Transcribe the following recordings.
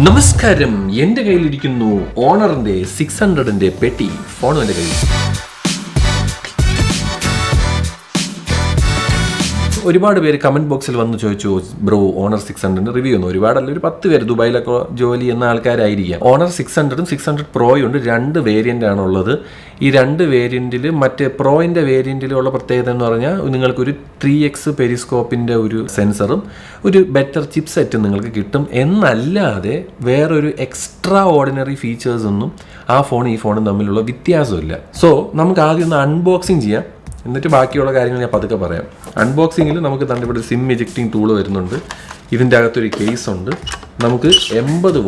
നമസ്കാരം, എൻ്റെ കയ്യിലിരിക്കുന്നു ഓണറിൻ്റെ 600ൻ്റെ പെട്ടി. ഫോണും എൻ്റെ കയ്യിൽ. ഒരുപാട് പേര് കമൻറ്റ് ബോക്സിൽ വന്ന് ചോദിച്ചു, ബ്രോ ഓണർ 600 റിവ്യൂ ഒന്നും. ഒരുപാടല്ല, ഒരു 10 പേര് ദുബായിലൊക്കെ ജോലി ചെയ്യുന്ന ആൾക്കാരായിരിക്കാം. ഓണർ 600ഉം 600 പ്രോയും ഉണ്ട്. 2 വേരിയൻ്റ് ആണുള്ളത്. ഈ 2 വേരിയൻറ്റിൽ മറ്റേ പ്രോയിൻ്റെ വേരിയൻറ്റിലുള്ള പ്രത്യേകത എന്ന് പറഞ്ഞാൽ നിങ്ങൾക്കൊരു 3x പെരിസ്കോപ്പിൻ്റെ ഒരു സെൻസറും ഒരു ബെറ്റർ ചിപ്പ് സെറ്റും നിങ്ങൾക്ക് കിട്ടും. എന്നല്ലാതെ വേറൊരു എക്സ്ട്രാ ഓർഡിനറി ഫീച്ചേഴ്സൊന്നും ആ ഫോണും ഈ ഫോണും തമ്മിലുള്ള വ്യത്യാസമില്ല. സോ നമുക്ക് ആദ്യം ഒന്ന് അൺബോക്സിങ് ചെയ്യാം, എന്നിട്ട് ബാക്കിയുള്ള കാര്യങ്ങൾ ഞാൻ പതുക്കെ പറയാം. അൺബോക്സിങ്ങിൽ നമുക്ക് ഇവിടെ സിം ഇജക്റ്റിംഗ് ടൂൾ വരുന്നുണ്ട്. ഇതിൻ്റെ അകത്തൊരു കേസ് ഉണ്ട്. നമുക്ക് 80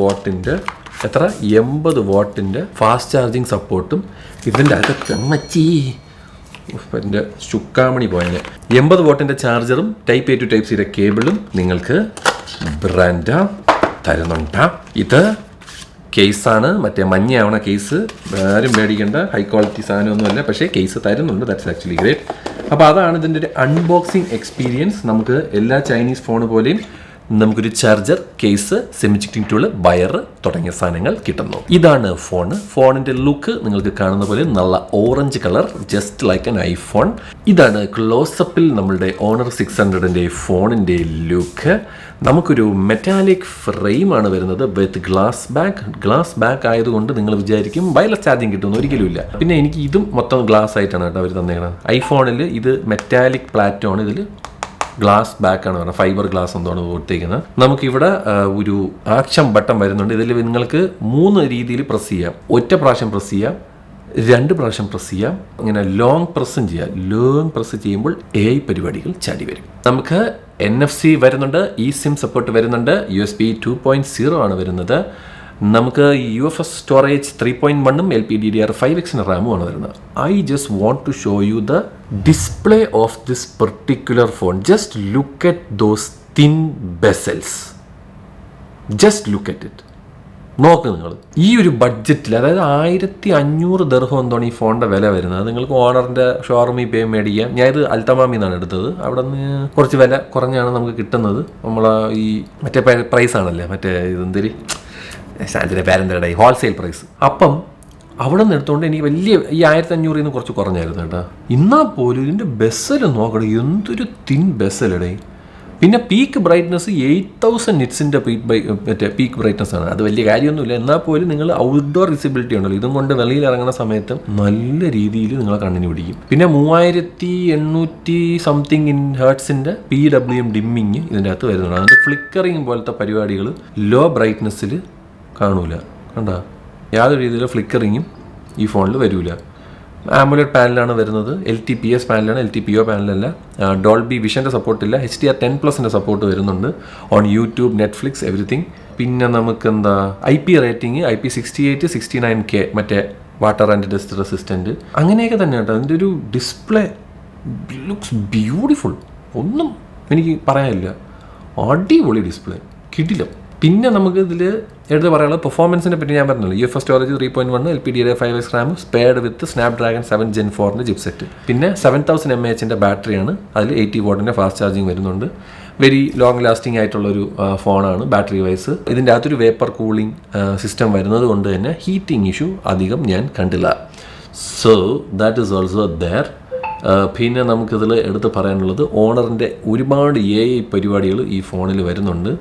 വാട്ടിൻ്റെ ഫാസ്റ്റ് ചാർജിങ് സപ്പോർട്ടും ഇതിൻ്റെ അകത്ത് എൻ്റെ ചുക്കാമണി പോയതിന് 80 വാട്ടിൻ്റെ ചാർജറും Type-A to Type-C കേബിളും നിങ്ങൾക്ക് ബ്രാൻഡ് തരുന്നുണ്ട്. ഇത് കേസാണ്, മറ്റേ മഞ്ഞയാവണ കേസ്. ആരും പേടിക്കേണ്ട, ഹൈ ക്വാളിറ്റി സാധനമൊന്നുമല്ല, പക്ഷേ കേസ് തരുന്നുണ്ട്. That's actually great. അപ്പോൾ അതാണ് ഇതിൻ്റെ ഒരു അൺബോക്സിങ് എക്സ്പീരിയൻസ്. നമുക്ക് എല്ലാ ചൈനീസ് ഫോൺ പോലെയും നമുക്കൊരു charger, case, SIM ejecting tool, wire തുടങ്ങിയ സാധനങ്ങൾ കിട്ടുന്നു. ഇതാണ് ഫോണിൻ്റെ ലുക്ക്. നിങ്ങൾക്ക് കാണുന്ന പോലെ നല്ല orange colour, just like an iPhone. ഇതാണ് ക്ലോസപ്പിൽ നമ്മളുടെ ഓണർ 600ൻ്റെ ഫോണിൻ്റെ ലുക്ക്. നമുക്കൊരു മെറ്റാലിക് ഫ്രെയിമാണ് വരുന്നത് വിത്ത് ഗ്ലാസ് ബാക്ക് ആയതുകൊണ്ട് നിങ്ങൾ വിചാരിക്കും വയർലെസ് ചാർജിങ് കിട്ടുമെന്ന്. ഒരിക്കലുമില്ല. പിന്നെ എനിക്ക് ഇതും മൊത്തം ഗ്ലാസ് ആയിട്ടാണ് കേട്ടോ അവർ തന്നേക്കുന്നത്. ഐഫോണിൽ ഇത് മെറ്റാലിക് പ്ലാറ്റോ ആണ്, ഇതിൽ ഗ്ലാസ് ബാക്കാണ് പറയുന്നത്, ഫൈബർ ഗ്ലാസ് എന്താണ് കൊടുത്തേക്കുന്നത്. നമുക്കിവിടെ ഒരു ആക്ഷൻ ബട്ടൺ വരുന്നുണ്ട്. ഇതിൽ നിങ്ങൾക്ക് 3 രീതിയിൽ പ്രസ് ചെയ്യാം. ഒറ്റ പ്രാവശ്യം പ്രസ് ചെയ്യാം, 2 പ്രാവശ്യം പ്രസ് ചെയ്യാം, ഇങ്ങനെ ലോങ് പ്രസ്സും ചെയ്യാം. ലോങ് പ്രസ് ചെയ്യുമ്പോൾ AI പരിപാടികൾ ചാടി വരും. നമുക്ക് NFC വരുന്നുണ്ട്, eSIM സപ്പോർട്ട് വരുന്നുണ്ട്, USB 2.0 ആണ് വരുന്നത്. നമുക്ക് UFS സ്റ്റോറേജ് 3.1ഉം LPDDR5X റാമും ആണ് വരുന്നത്. I just want to show you the display of this particular phone. Just look at those thin bezels. Just look at it. നോക്ക് നിങ്ങൾ. ഈ ഒരു ബഡ്ജറ്റിൽ, അതായത് 1500 ദിർഹം എന്താണ് ഈ ഫോണിൻ്റെ വില വരുന്നത്. നിങ്ങൾക്ക് ഓണറിൻ്റെ ഷോറൂമിൽ പോയി മേടിക്കാം. ഞാൻ ഇത് അൽത്തമാമിന്നാണ് എടുത്തത്. അവിടെ നിന്ന് കുറച്ച് വില കുറഞ്ഞാണ് നമുക്ക് കിട്ടുന്നത്. നമ്മളെ ഈ മറ്റേ പ്രൈസ് ആണല്ലേ, മറ്റേ ഇതെന്തിരി സാധനത്തിൻ്റെ പേരെന്തരടേ, ഹോൾസെയിൽ പ്രൈസ്. അപ്പം അവിടെ നിന്ന് എടുത്തുകൊണ്ട് എനിക്ക് വലിയ ഈ 1500 നിന്ന് കുറച്ച് കുറഞ്ഞായിരുന്നു കേട്ടോ. എന്നാൽ പോലും ഇതിൻ്റെ ബെസൽ നോക്കണേ, എന്തൊരു തിൻ ബെസലടേ. പിന്നെ പീക്ക് ബ്രൈറ്റ്നസ് 8000 നിറ്റ്സിൻ്റെ പീക്ക് ബ്രൈറ്റ്നസ് ആണ്. അത് വലിയ കാര്യമൊന്നുമില്ല. എന്നാൽ പോലും നിങ്ങൾ ഔട്ട്ഡോർ വിസിബിലിറ്റി ഉണ്ടല്ലോ, ഇതും കൊണ്ട് വെളിയിൽ ഇറങ്ങുന്ന സമയത്ത് നല്ല രീതിയിൽ നിങ്ങളെ കണ്ണിന് പിടിക്കും. പിന്നെ 3800 സംതിങ് ഇൻ ഹേർട്സിൻ്റെ PWM ഡിമ്മിങ് ഇതിൻ്റെ അകത്ത് വരുന്നുണ്ട്. അതിൻ്റെ ഫ്ലിക്കറിങ് പോലത്തെ പരിപാടികൾ ലോ ബ്രൈറ്റ്നസ്സിൽ കാണൂല. കണ്ടോ, യാതൊരു രീതിയിലുള്ള ഫ്ലിക്കറിങ്ങും ഈ ഫോണിൽ വരില്ല. ആമോലെഡ് പാനലാണ് വരുന്നത്. LTPS പാനലാണ്, LTPO പാനലല്ല. ഡോൾബി വിഷൻ്റെ സപ്പോർട്ടില്ല. HDR10+ൻ്റെ സപ്പോർട്ട് വരുന്നുണ്ട് ഓൺ യൂട്യൂബ്, നെറ്റ്ഫ്ലിക്സ്, എവറിത്തിങ്. പിന്നെ നമുക്ക് എന്താ IP റേറ്റിംഗ് IP68 69K, മറ്റേ വാട്ടർ ആൻഡ് ഡസ്റ്റ് റെസിസ്റ്റൻറ്റ്, അങ്ങനെയൊക്കെ തന്നെ കേട്ടോ. അതിൻ്റെ ഒരു ഡിസ്പ്ലേ ലുക്സ് ബ്യൂട്ടിഫുൾ. ഒന്നും എനിക്ക് പറയാനില്ല. അടിപൊളി ഡിസ്പ്ലേ, കിടിലം. പിന്നെ നമുക്ക് ഇതിൽ എടുത്ത് പറയാനുള്ളത് പെർഫോമൻസിനെ പറ്റി ഞാൻ പറഞ്ഞല്ലോ. UFS storage 3.1, LPDDR5X RAM, paired with Snapdragon 7 Gen 4ൻ്റെ ചിപ്സെറ്റ്. പിന്നെ 7000 mAhൻ്റെ ബാറ്ററിയാണ്. അതിൽ 80 വാട്ടിൻ്റെ ഫാസ്റ്റ് ചാർജിങ് വരുന്നുണ്ട്. വെരി ലോങ് ലാസ്റ്റിംഗ് ആയിട്ടുള്ളൊരു ഫോണാണ് ബാറ്ററി വൈസ്. ഇതിൻ്റെ അകത്തൊരു വേപ്പർ കൂളിംഗ് സിസ്റ്റം വരുന്നത് കൊണ്ട് തന്നെ ഹീറ്റിംഗ് ഇഷ്യൂ അധികം ഞാൻ കണ്ടില്ല. So that is also there. പിന്നെ നമുക്കിതിൽ എടുത്ത് പറയാനുള്ളത് ഓണറിൻ്റെ ഒരുപാട് AI പരിപാടികൾ ഈ ഫോണിൽ വരുന്നുണ്ട്.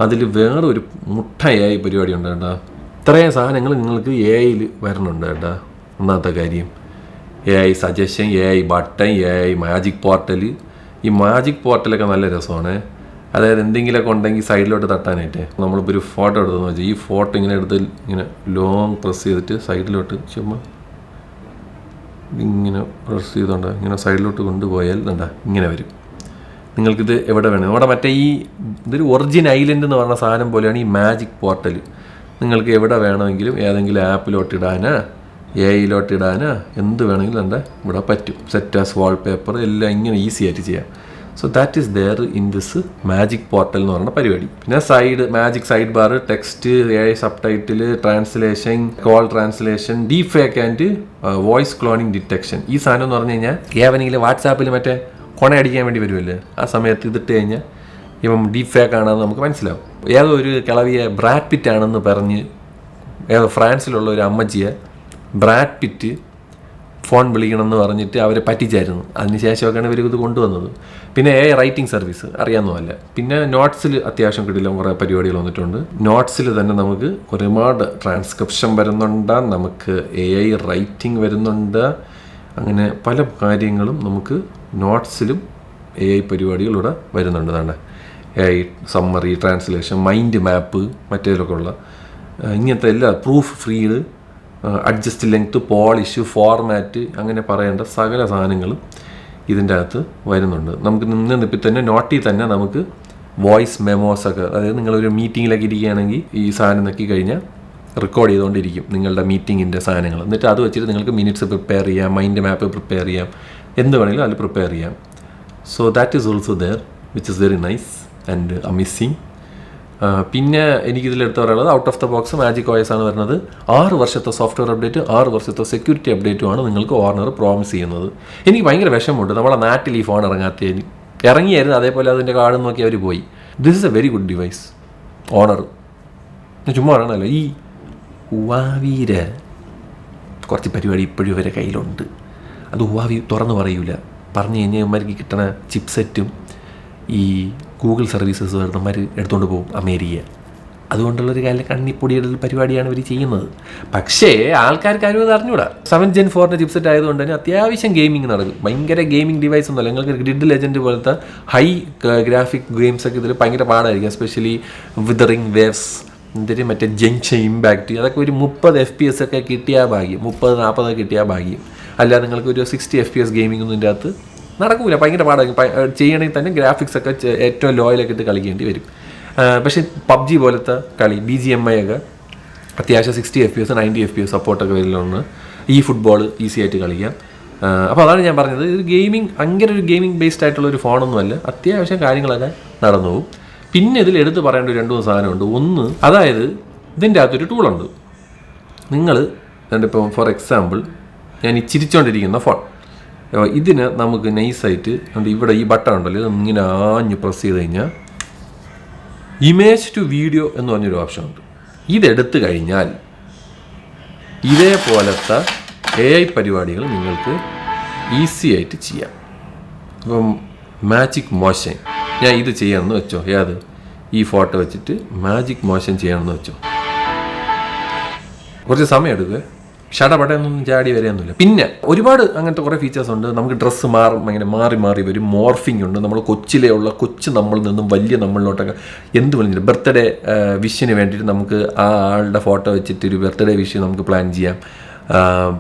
അതിൽ വേറൊരു മുട്ട AI പരിപാടി ഉണ്ട് കേട്ടോ. ഇത്രയും സാധനങ്ങൾ നിങ്ങൾക്ക് AIയിൽ വരുന്നുണ്ട് കേട്ടോ. ഒന്നാമത്തെ കാര്യം AI suggestion, AI button, AI magic portal. ഈ മാജിക് പോർട്ടലൊക്കെ നല്ല രസമാണ്. അതായത് എന്തെങ്കിലുമൊക്കെ ഉണ്ടെങ്കിൽ സൈഡിലോട്ട് തട്ടാനായിട്ട്. നമ്മളിപ്പോൾ ഒരു ഫോട്ടോ എടുത്തെന്ന് വെച്ചാൽ ഈ ഫോട്ടോ ഇങ്ങനെ എടുത്ത് ഇങ്ങനെ ലോങ് പ്രസ് ചെയ്തിട്ട് സൈഡിലോട്ട് ചുമ്മാ ഇങ്ങനെ പ്രസ് ചെയ്തുകൊണ്ട് ഇങ്ങനെ സൈഡിലോട്ട് കൊണ്ടുപോയാൽ എന്താ ഇങ്ങനെ വരും. നിങ്ങൾക്കിത് എവിടെ വേണം. നമ്മുടെ മറ്റേ ഇതൊരു ഒറിജിൻ ഐലൻഡ് എന്ന് പറഞ്ഞ സാധനം പോലെയാണ് ഈ മാജിക് പോർട്ടൽ. നിങ്ങൾക്ക് എവിടെ വേണമെങ്കിലും ഏതെങ്കിലും ആപ്പിലോട്ട് ഇടാനാ, AIയിലോട്ട് ഇടാനാ, എന്ത് വേണമെങ്കിലും എന്താ ഇവിടെ പറ്റും. സെറ്റാസ്, വാൾപേപ്പർ എല്ലാം ഇങ്ങനെ ഈസി ആയിട്ട് ചെയ്യാം. So that is there in this magic portal എന്ന് പറയുന്ന പരിപാടി. പിന്നെ magic sidebar, text, AI subtitle, translation, call translation, deepfake and voice cloning detection. ഈ സാധനം എന്ന് പറഞ്ഞു കഴിഞ്ഞാൽ ഏവനെങ്കിലും വാട്സാപ്പിൽ മറ്റേ കൊണ അടിക്കാൻ വേണ്ടി വരുമല്ലേ, ആ സമയത്ത് ഇതിട്ട് കഴിഞ്ഞാൽ ഇവൻ ഡീപ് ഫേക്ക് ആണെന്ന് നമുക്ക് മനസ്സിലാവും. ഏതോ ഒരു കിളവിയെ ബ്രാഡ് പിറ്റ് ആണെന്ന് പറഞ്ഞ് ഏതോ ഫ്രാൻസിലുള്ള ഒരു അമ്മച്ചിയെ ബ്രാഡ് പിറ്റ് ഫോൺ വിളിക്കണമെന്ന് പറഞ്ഞിട്ട് അവരെ പറ്റിച്ചായിരുന്നു. അതിനുശേഷമൊക്കെയാണ് ഇവർ ഇത് കൊണ്ടുവന്നത്. പിന്നെ റൈറ്റിംഗ് സർവീസ് അറിയാവുന്നതല്ല. പിന്നെ നോട്ട്സിൽ അത്യാവശ്യം കിട്ടില്ല കുറേ പരിപാടികൾ വന്നിട്ടുണ്ട്. നോട്ട്സിൽ തന്നെ നമുക്ക് ഒരുപാട് ട്രാൻസ്ക്രിപ്ഷൻ വരുന്നുണ്ട്, നമുക്ക് AI റൈറ്റിംഗ് വരുന്നുണ്ട്. അങ്ങനെ പല കാര്യങ്ങളും നമുക്ക് നോട്ട്സിലും AI പരിപാടികളിലൂടെ വരുന്നുണ്ട്. തന്നെ AI summary, translation, mind map, മറ്റേതിലൊക്കെ ഉള്ള ഇങ്ങനത്തെ എല്ലാ proofread, adjust length, polish, format, അങ്ങനെ പറയേണ്ട സകല സാധനങ്ങളും ഇതിൻ്റെ അകത്ത് വരുന്നുണ്ട്. നമുക്ക് നിന്നിപ്പോൾ തന്നെ നോട്ടിൽ തന്നെ നമുക്ക് വോയിസ് മെമോസൊക്കെ, അതായത് നിങ്ങളൊരു മീറ്റിങ്ങിലൊക്കെ ഇരിക്കുകയാണെങ്കിൽ ഈ സാധനം നോക്കി കഴിഞ്ഞാൽ റെക്കോർഡ് ചെയ്തുകൊണ്ടിരിക്കും നിങ്ങളുടെ മീറ്റിങ്ങിൻ്റെ സാധനങ്ങൾ. എന്നിട്ട് അത് വെച്ചിട്ട് നിങ്ങൾക്ക് മിനിറ്റ്സ് പ്രിപ്പയർ ചെയ്യാം, മൈൻഡ് മാപ്പ് പ്രിപ്പയർ ചെയ്യാം, എന്ത് വേണമെങ്കിലും അതിൽ പ്രിപ്പയർ ചെയ്യാം. So that is also there which is very nice and amazing. പിന്നെ എനിക്കിതിലെടുത്ത് പറയാനുള്ളത് out of the box magic OS ആണ് വരുന്നത്. 6 വർഷത്തെ സോഫ്റ്റ്വെയർ അപ്ഡേറ്റ്, 6 വർഷത്തെ സെക്യൂരിറ്റി അപ്ഡേറ്റുമാണ് നിങ്ങൾക്ക് വാർണർ പ്രോമിസ് ചെയ്യുന്നത്. എനിക്ക് ഭയങ്കര വിഷമമുണ്ട് നമ്മളെ നാട്ടിൽ ഈ ഫോൺ ഇറങ്ങാത്തതിന്. ഇറങ്ങിയായിരുന്നു, അതേപോലെ അതിൻ്റെ കാർഡ് നോക്കി അവർ പോയി. This is a very good device Honor. ചുമ്മാ ആണല്ലോ. ഈ ഹുവാവിയുടെ കുറച്ച് പരിപാടി ഇപ്പോഴും ഇവരെ കയ്യിലുണ്ട്. അത് ഹുവാവി തുറന്നു പറയൂല. പറഞ്ഞു കഴിഞ്ഞാൽ ഇവന്മാർക്ക് കിട്ടുന്ന ചിപ്സെറ്റും ഈ ഗൂഗിൾ സർവീസസ് വരുന്നവർ എടുത്തുകൊണ്ട് പോകും അമേരിക്ക. അതുകൊണ്ടുള്ളൊരു കാര്യം കണ്ണിപ്പൊടിയുടെ പരിപാടിയാണ് ഇവർ ചെയ്യുന്നത്. പക്ഷേ ആൾക്കാർക്ക് ആരും അത് അറിഞ്ഞൂടാ. 7th Gen 4 ചിപ്സെറ്റ് ആയതുകൊണ്ട് തന്നെ അത്യാവശ്യം ഗെയിമിംഗ് നടക്കും. ഭയങ്കര ഗെയിമിംഗ് ഡിവൈസ് ഒന്നുമല്ല. നിങ്ങൾക്ക് ഗ്രിഡ് ലെജൻഡ് പോലത്തെ ഹൈ ഗ്രാഫിക് ഗെയിംസൊക്കെ ഇതിൽ ഭയങ്കര പാടായിരിക്കും. എസ്പെഷ്യലി വിതറിങ് വേവ്സ്, എന്തിനും മറ്റേ ജംഗ്ഷൻ ഇമ്പാക്റ്റ്, അതൊക്കെ ഒരു 30 FPS ഒക്കെ കിട്ടിയാൽ ഭാഗ്യം, 30-40 കിട്ടിയാൽ ഭാഗ്യം. അല്ലാതെ നിങ്ങൾക്ക് ഒരു 60 FPS ഗെയിമിംഗ് ഒന്നും ഇതിൻ്റെ അകത്ത് നടക്കൂല. ഭയങ്കര പാടായിരിക്കും. ചെയ്യണമെങ്കിൽ തന്നെ ഗ്രാഫിക്സ് ഒക്കെ ഏറ്റവും ലോയിലൊക്കെ ഇട്ട് കളിക്കേണ്ടി വരും. പക്ഷേ PUBG പോലത്തെ കളി, BGMI ഒക്കെ അത്യാവശ്യം 60 FPS 90 FPS സപ്പോർട്ടൊക്കെ വരുന്നുണ്ട്. ഈ ഫുട്ബോൾ ഈസി ആയിട്ട് കളിക്കാം. അപ്പോൾ അതാണ് ഞാൻ പറഞ്ഞത്, ഇത് ഗെയിമിംഗ് അങ്ങനെ ഒരു ഗെയിമിംഗ് ബേസ്ഡ് ആയിട്ടുള്ളൊരു ഫോണൊന്നുമല്ല. അത്യാവശ്യം കാര്യങ്ങളൊക്കെ നടന്നു പോകും. പിന്നെ ഇതിൽ എടുത്ത് പറയേണ്ട 2-3 സാധനമുണ്ട്. ഒന്ന്, അതായത് ഇതിൻ്റെ അകത്തൊരു ടൂളുണ്ട്. നിങ്ങൾ ഇപ്പോൾ ഫോർ എക്സാമ്പിൾ ഞാൻ ഈ ചിരിച്ചുകൊണ്ടിരിക്കുന്ന ഫോൺ, ഇതിന് നമുക്ക് നൈസായിട്ട് ഇവിടെ ഈ ബട്ടൺ ഉണ്ടല്ലോ, ഇത് ഇങ്ങനെ ആഞ്ഞ് പ്രസ് ചെയ്ത് കഴിഞ്ഞാൽ ഇമേജ് ടു വീഡിയോ എന്ന് പറഞ്ഞൊരു ഓപ്ഷൻ ഉണ്ട്. ഇതെടുത്തു കഴിഞ്ഞാൽ ഇതേപോലത്തെ AI പരിപാടികൾ നിങ്ങൾക്ക് ഈസി ആയിട്ട് ചെയ്യാം. അപ്പം മാജിക് മോഷൻ ഞാൻ ഇത് ചെയ്യാമെന്ന് വെച്ചോ, ഏത് ഈ ഫോട്ടോ വെച്ചിട്ട് മാജിക് മോഷൻ ചെയ്യണമെന്ന് വെച്ചോ, കുറച്ച് സമയം എടുക്കുക. ഷടപടയൊന്നും ചാടി വരെയൊന്നുമില്ല. പിന്നെ ഒരുപാട് അങ്ങനത്തെ കുറേ ഫീച്ചേഴ്സ് ഉണ്ട്. നമുക്ക് ഡ്രസ്സ് മാറും, അങ്ങനെ മാറി മാറി വരും. മോർഫിംഗ് ഉണ്ട്. നമ്മൾ കൊച്ചു നമ്മളിൽ നിന്നും വലിയ നമ്മളിലോട്ടൊക്കെ എന്ത് വിളിച്ചിട്ട് ബർത്ത്ഡേ വിഷിന് വേണ്ടിയിട്ട് നമുക്ക് ആ ആളുടെ ഫോട്ടോ വെച്ചിട്ട് ഒരു ബർത്ത്ഡേ വിഷ് നമുക്ക് പ്ലാൻ ചെയ്യാം.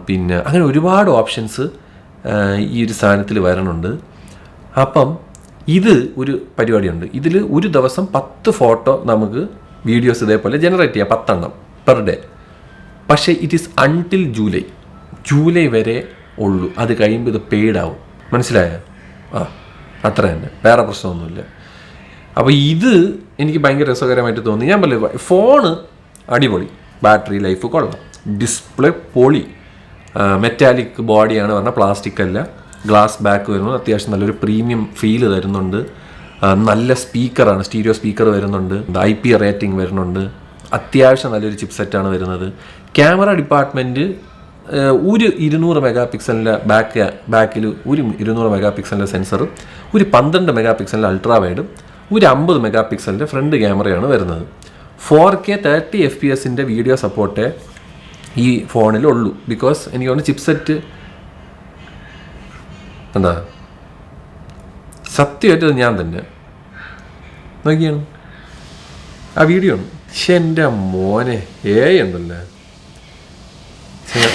പിന്നെ അങ്ങനെ ഒരുപാട് ഓപ്ഷൻസ് ഈ ഒരു സാധനത്തിൽ വരണുണ്ട്. അപ്പം ഇത് ഒരു പരിപാടിയുണ്ട്. ഇതിൽ ഒരു ദിവസം 10 ഫോട്ടോ നമുക്ക് വീഡിയോസ് ഇതേപോലെ ജനറേറ്റ് ചെയ്യാം, 10 എണ്ണം പെർ ഡേ. പക്ഷേ ഇറ്റ് ഈസ് അൺടിൽ ജൂലൈ വരെ ഉള്ളൂ. അത് കഴിയുമ്പോൾ ഇത് പെയ്ഡ് ആവും. മനസ്സിലായോ? അത്ര തന്നെ, വേറെ പ്രശ്നമൊന്നുമില്ല. അപ്പോൾ ഇത് എനിക്ക് ഭയങ്കര രസകരമായിട്ട് തോന്നി. ഞാൻ പറഞ്ഞു, ഫോണ് അടിപൊളി, ബാറ്ററി ലൈഫ് കൊള്ളാം, ഡിസ്പ്ലേ പൊളി, മെറ്റാലിക് ബോഡിയാണ് പറഞ്ഞാൽ പ്ലാസ്റ്റിക് അല്ല, ഗ്ലാസ് ബാക്ക് വരുന്നത്, അത്യാവശ്യം നല്ലൊരു പ്രീമിയം ഫീല് തരുന്നുണ്ട്. നല്ല സ്പീക്കറാണ്, സ്റ്റീരിയോ സ്പീക്കർ വരുന്നുണ്ട്, IP റേറ്റിംഗ് വരുന്നുണ്ട്, അത്യാവശ്യം നല്ലൊരു ചിപ്സെറ്റാണ് വരുന്നത്. ക്യാമറ ഡിപ്പാർട്ട്മെൻറ്റ് ഒരു 200 മെഗാ പിക്സലിൻ്റെ ബാക്കിൽ ഒരു 200 മെഗാ പിക്സലിൻ്റെ സെൻസറും ഒരു 12 മെഗാ പിക്സലിൻ്റെ അൾട്രാ വൈഡും ഒരു 50 മെഗാ പിക്സലിൻ്റെ ഫ്രണ്ട് ക്യാമറയാണ് വരുന്നത്. 4K 30 FPS വീഡിയോ സപ്പോർട്ടേ ഈ ഫോണിലുള്ളൂ. ബിക്കോസ് എനിക്ക് തോന്നുന്നു ചിപ്സെറ്റ് എന്താ സത്യമായിട്ടത് ഞാൻ തന്നെ നോക്കിയാണ് ആ വീഡിയോ ആണ്. പക്ഷെ എൻ്റെ മോനെ ഉണ്ടല്ലേ.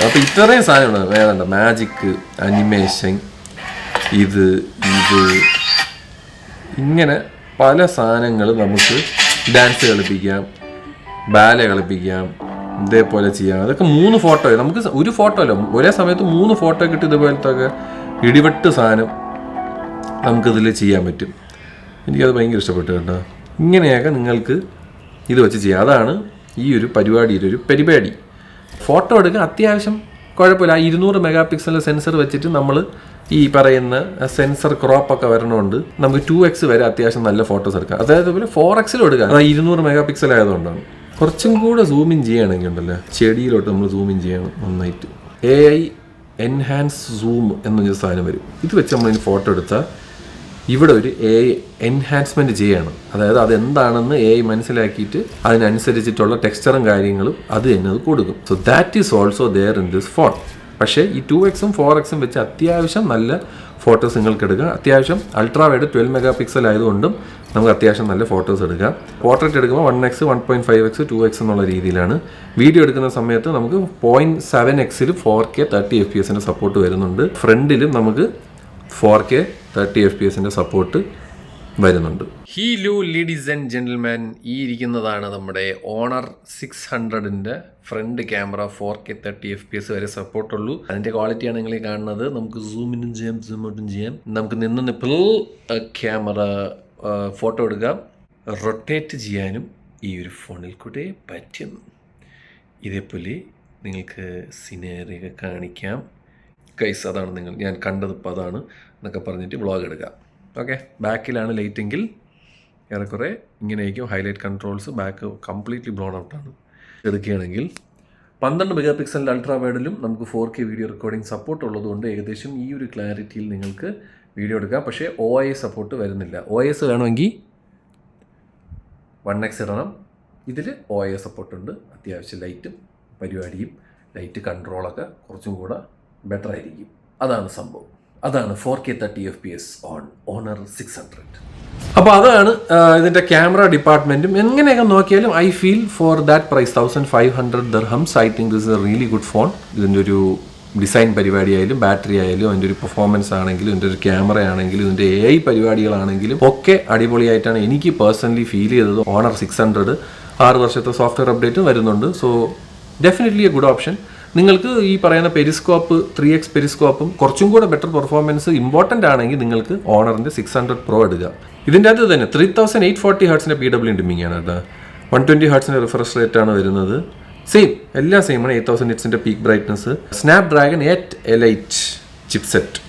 അപ്പോൾ ഇത്രയും സാധനമുണ്ട്. വേണ്ട മാജിക്, അനിമേഷൻ, ഇത് ഇങ്ങനെ പല സാധനങ്ങൾ നമുക്ക് ഡാൻസ് കളിപ്പിക്കാം, ബാലെ കളിപ്പിക്കാം, ഇതേപോലെ ചെയ്യാം. അതൊക്കെ 3 ഫോട്ടോ, നമുക്ക് ഒരു ഫോട്ടോ അല്ല, ഒരേ സമയത്ത് 3 ഫോട്ടോ കിട്ടി ഇതുപോലത്തെ ഒക്കെ ഇടിവെട്ട് സാധനം നമുക്കിതിൽ ചെയ്യാൻ പറ്റും. എനിക്കത് ഭയങ്കര ഇഷ്ടപ്പെട്ടു കേട്ടോ. ഇങ്ങനെയൊക്കെ നിങ്ങൾക്ക് ഇത് വെച്ച് ചെയ്യാം. അതാണ് ഈ ഒരു പരിപാടിയുടെ ഒരു പരിപാടി. ഫോട്ടോ എടുക്കാൻ അത്യാവശ്യം കുഴപ്പമില്ല. 200 മെഗാ പിക്സലിൻ്റെ സെൻസർ വെച്ചിട്ട് നമ്മൾ ഈ പറയുന്ന സെൻസർ ക്രോപ്പ് ഒക്കെ വരണോണ്ട് നമുക്ക് 2x വരെ അത്യാവശ്യം നല്ല ഫോട്ടോസ് എടുക്കാം. അതായത് 4x എടുക്കാം. 200 മെഗാ പിക്സൽ ആയതുകൊണ്ടാണ്. കുറച്ചും കൂടെ സൂം ഇൻ ചെയ്യുകയാണെങ്കിൽ ഉണ്ടല്ലോ, ചെടിയിലോട്ട് നമ്മൾ സൂം ഇൻ ചെയ്യണം നന്നായിട്ട്. AI എൻഹാൻസ് സൂം എന്നൊരു സാധനം വരും. ഇത് വെച്ച് നമ്മളിനി ഫോട്ടോ എടുത്താൽ ഇവിടെ ഒരു AI എൻഹാൻസ്മെൻറ്റ് ചെയ്യണം. അതായത് അതെന്താണെന്ന് AI മനസ്സിലാക്കിയിട്ട് അതിനനുസരിച്ചിട്ടുള്ള ടെക്സ്ചറും കാര്യങ്ങളും അത് തന്നെ അത് കൊടുക്കും. So that is also there in this phone. പക്ഷേ ഈ 2xും 4xും വെച്ച് അത്യാവശ്യം നല്ല ഫോട്ടോസ് നിങ്ങൾക്ക് എടുക്കാം. അത്യാവശ്യം അൾട്രാ വൈഡ് 12 മെഗാ പിക്സൽ ആയതുകൊണ്ടും നമുക്ക് അത്യാവശ്യം നല്ല ഫോട്ടോസ് എടുക്കാം. പോർട്രേറ്റ് എടുക്കുമ്പോൾ 1x, 1.5x, 2x എന്നുള്ള രീതിയിലാണ്. വീഡിയോ എടുക്കുന്ന സമയത്ത് നമുക്ക് 0.7xൽ 4K 30 FPS സപ്പോർട്ട് വരുന്നുണ്ട്. ഫ്രണ്ടിലും നമുക്ക് 4K 30 FPS സപ്പോർട്ട് വരുന്നുണ്ട്. ഹലോ ലേഡീസ് ആൻഡ് ജെന്റിൽമാൻ, ഈ ഇരിക്കുന്നതാണ് നമ്മുടെ ഓണർ 600ന്റെ ഫ്രണ്ട് ക്യാമറ. 4K 30 FPS വരെ സപ്പോർട്ടുള്ളൂ. അതിൻ്റെ ക്വാളിറ്റിയാണ് നിങ്ങൾ കാണുന്നത്. നമുക്ക് സൂം ഇന്നും ചെയ്യാം, സൂം ഔട്ടും ചെയ്യാം. നമുക്ക് നിന്നിപ്പോൾ ക്യാമറ ഫോട്ടോ എടുക്കാം. റൊട്ടേറ്റ് ചെയ്യാനും ഈ ഒരു ഫോണിൽ കൂടെ പറ്റും. ഇതേപോലെ നിങ്ങൾക്ക് സിനറിയൊക്കെ കാണിക്കാം. ഗൈസ്, അതാണ് ഞാൻ കണ്ടത് ഇപ്പോൾ അതാണ് എന്നൊക്കെ പറഞ്ഞിട്ട് വ്ളോഗ് എടുക്കാം. ഓക്കെ, ബാക്കിലാണ് ലൈറ്റെങ്കിൽ ഏറെക്കുറെ ഇങ്ങനെയായിരിക്കും. Highlight controls back completely blown ഔട്ടാണ്. എടുക്കുകയാണെങ്കിൽ 12 മെഗാ പിക്സലിൻ്റെ അൾട്രാ വൈഡിലും നമുക്ക് 4K വീഡിയോ റെക്കോർഡിംഗ് സപ്പോർട്ട് ഉള്ളതുകൊണ്ട് ഏകദേശം ഈ ഒരു ക്ലാരിറ്റിയിൽ നിങ്ങൾക്ക് വീഡിയോ എടുക്കാം. പക്ഷേ OIS സപ്പോർട്ട് വരുന്നില്ല. OIS വേണമെങ്കിൽ 1x ഇടണം. ഇതിൽ OIS സപ്പോർട്ടുണ്ട്. അത്യാവശ്യം ലൈറ്റും പരിപാടിയും ലൈറ്റ് കൺട്രോളൊക്കെ കുറച്ചും കൂടെ ബെറ്റർ ആയിരിക്കും. അതാണ് സംഭവം. അതാണ് 4K 30 FPS ഓൺ ഓണർ 600. അപ്പോൾ അതാണ് ഇതിൻ്റെ ക്യാമറ ഡിപ്പാർട്ട്മെൻറ്റും. എങ്ങനെയൊക്കെ നോക്കിയാലും I feel for that price 1500 dirhams I think this is a really good phone. ഇതിൻ്റെ ഒരു ഡിസൈൻ പരിപാടി ആയാലും ബാറ്ററി ആയാലും അതിൻ്റെ ഒരു പെർഫോമൻസ് ആണെങ്കിലും ഇതിൻ്റെ ഒരു ക്യാമറ ആണെങ്കിലും ഇതിൻ്റെ AI പരിപാടികളാണെങ്കിലും ഒക്കെ അടിപൊളിയായിട്ടാണ് എനിക്ക് പേഴ്സണലി ഫീൽ ചെയ്തത്. ഓണർ 600 6 വർഷത്തെ സോഫ്റ്റ്വെയർ അപ്ഡേറ്റ് വരുന്നുണ്ട്. So definitely A good option. നിങ്ങൾക്ക് ഈ പറയുന്ന പെരിസ്കോപ്പ് 3x പെരിസ്കോപ്പും കുറച്ചും കൂടെ ബെറ്റർ പെർഫോമൻസ് ഇമ്പോർട്ടൻ്റ് ആണെങ്കിൽ നിങ്ങൾക്ക് ഓണറിൻ്റെ 600 Pro എടുക്കുക. ഇതിൻ്റെ അത് തന്നെ 3840 Hz PWM ഡിമ്മിങ് ആണ് കേട്ടോ. 120 Hz റിഫ്രഷ് റേറ്റ് ആണ് വരുന്നത്. സെയിം എല്ലാം സെയിം ആണ്. 8000 nits peak brightness. Snapdragon 8 Elite chipset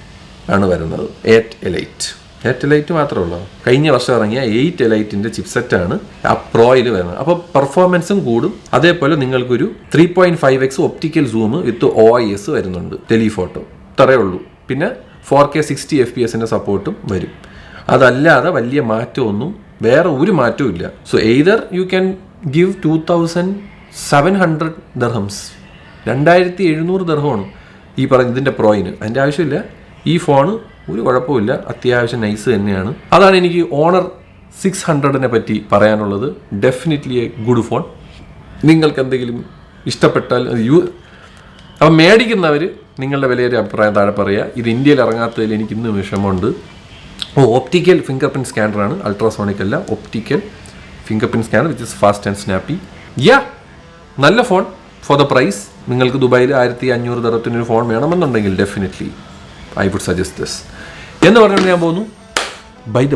ആണ് വരുന്നത്. 8 Elite മാത്രമേ ഉള്ളൂ. കഴിഞ്ഞ വർഷം ഇറങ്ങിയ 8 Eliteൻ്റെ ചിപ്സെറ്റാണ് ആ പ്രോയിൽ വരുന്നത്. അപ്പോൾ പെർഫോമൻസും കൂടും. അതേപോലെ നിങ്ങൾക്കൊരു 3.5x ഒപ്റ്റിക്കൽ സൂം വിത്ത് OIS വരുന്നുണ്ട്. ടെലിഫോട്ടോ ഇത്രയേ ഉള്ളൂ. പിന്നെ 4K 60 FPS സപ്പോർട്ടും വരും. അതല്ലാതെ വലിയ മാറ്റമൊന്നും വേറെ ഒരു മാറ്റവും ഇല്ല. So either you can give 2700 dirhams, 2700 dirham ഈ പറഞ്ഞ ഇതിൻ്റെ പ്രോയിന്. അതിൻ്റെ ആവശ്യമില്ല. ഈ ഫോണ് ഒരു കുഴപ്പമില്ല, അത്യാവശ്യം നൈസ് തന്നെയാണ്. അതാണ് എനിക്ക് ഓണർ 600നെ പറ്റി പറയാനുള്ളത്. Definitely A good phone. നിങ്ങൾക്ക് എന്തെങ്കിലും ഇഷ്ടപ്പെട്ടാൽ അപ്പം മേടിക്കുന്നവർ നിങ്ങളുടെ വിലയേറിയ അഭിപ്രായം താഴെ പറയുക. ഇത് ഇന്ത്യയിൽ ഇറങ്ങാത്തതിൽ എനിക്ക് ഇന്ന് വിഷമമുണ്ട്. ഒപ്റ്റിക്കൽ ഫിംഗർ പ്രിൻറ്റ് സ്കാനറാണ്, അൾട്രാസോണിക് അല്ല. Optical fingerprint scanner which is fast and snappy. നല്ല ഫോൺ ഫോർ ദ പ്രൈസ്. നിങ്ങൾക്ക് ദുബായിൽ 1500 dirhamത്തിന് ഫോൺ വേണമെന്നുണ്ടെങ്കിൽ definitely I would suggest this എന്ന് പറഞ്ഞുകൊണ്ട് ഞാൻ പോകുന്നു. ബൈ.